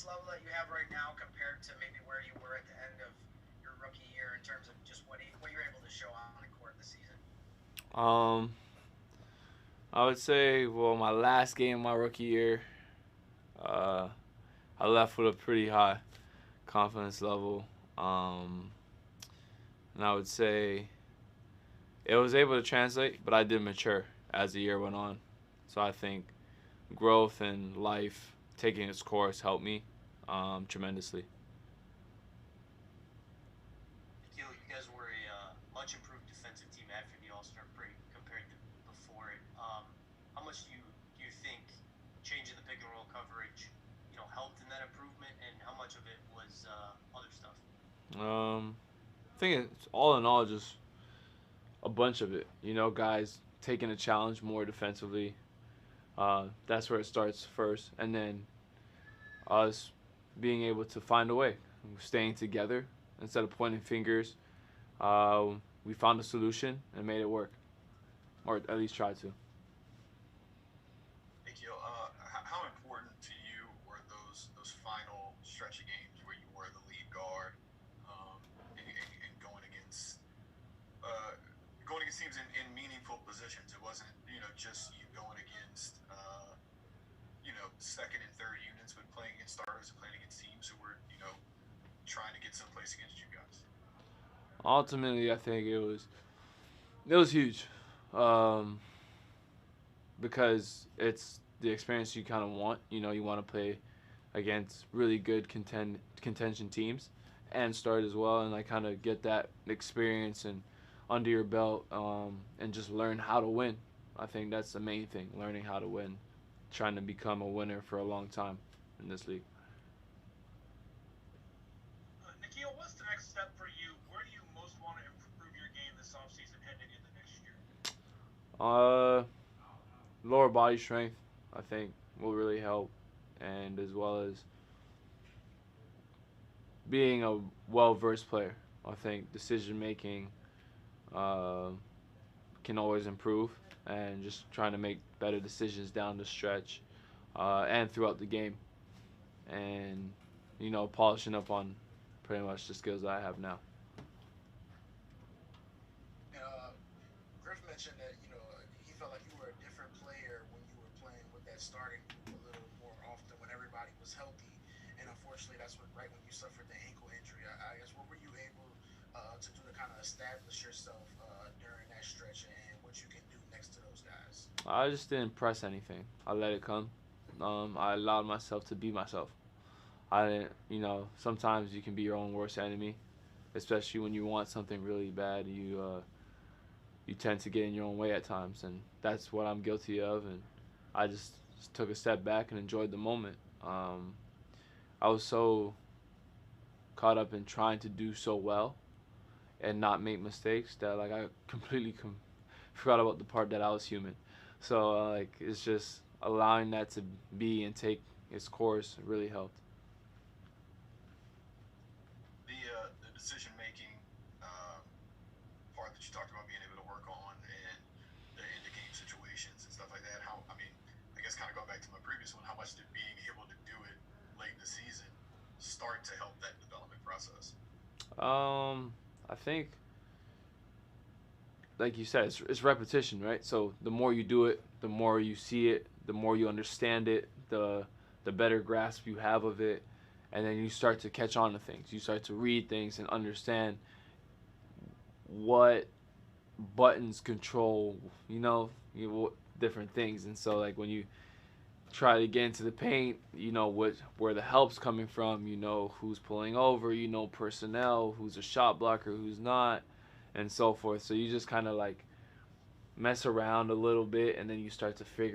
confidence level that you have right now compared to maybe where you were at the end of your rookie year in terms of just what you're able to show on the court this season? Um, I would say, well, my last game my rookie year, uh, I left with a pretty high confidence level. Um, and I would say it was able to translate, but I did mature as the year went on. So I think growth and life taking its course helped me tremendously. Nikhil, you guys were a much improved defensive team after the All Star break compared to before it. How much do you think changing the pick and roll coverage, helped in that improvement, and how much of it was other stuff? I think it's all in all just a bunch of it. Guys taking a challenge more defensively. That's where it starts first, and then us being able to find a way, staying together instead of pointing fingers. Uh, we found a solution and made it work, or at least tried to. Nickeil, how important to you were those final stretch of games where you were the lead guard, and uh, going against teams in meaningful positions? It wasn't just you going against second and third units, but playing against starters and playing against teams who were trying to get someplace against you guys. Ultimately, I think it was huge, um, because it's the experience you kind of want. You want to play against really good contention teams and start as well, and like kind of get that experience and under your belt, and just learn how to win. I think that's the main thing: learning how to win, trying to become a winner for a long time in this league. Nikhil, what's the next step for you? Where do you most want to improve your game this offseason heading into next year? Uh, Lower body strength, I think, will really help, and as well as being a well versed player. I think decision making uh, can always improve, and just trying to make better decisions down the stretch, and throughout the game, and polishing up on pretty much the skills that I have now. And Griff mentioned that he felt like you were a different player when you were playing with that starting group a little more often when everybody was healthy. And unfortunately, that's right when you suffered the ankle injury. I guess what were you able to do to kind of establish yourself during that stretch and what you can do next to those guys? I just didn't press anything. I let it come. I allowed myself to be myself. I didn't, sometimes you can be your own worst enemy, especially when you want something really bad. You tend to get in your own way at times, and that's what I'm guilty of. And I just took a step back and enjoyed the moment. I was so caught up in trying to do so well and not make mistakes that like I completely forgot about the part that I was human. So like it's just allowing that to be and take its course really helped. The decision making part that you talked about being able to work on and the end of game situations and stuff like that. How I mean, I guess kind of going back to my previous one, how much did being able to do it late in the season start to help that development process? I think, like you said, it's repetition, right? So the more you do it, the more you see it, the more you understand it, the better grasp you have of it, and then you start to catch on to things. You start to read things and understand what buttons control, different things. And so like when you try to get into the paint, where the help's coming from, who's pulling over, personnel, who's a shot blocker, who's not, and so forth. So you just kind of like mess around a little bit, and then you start to figure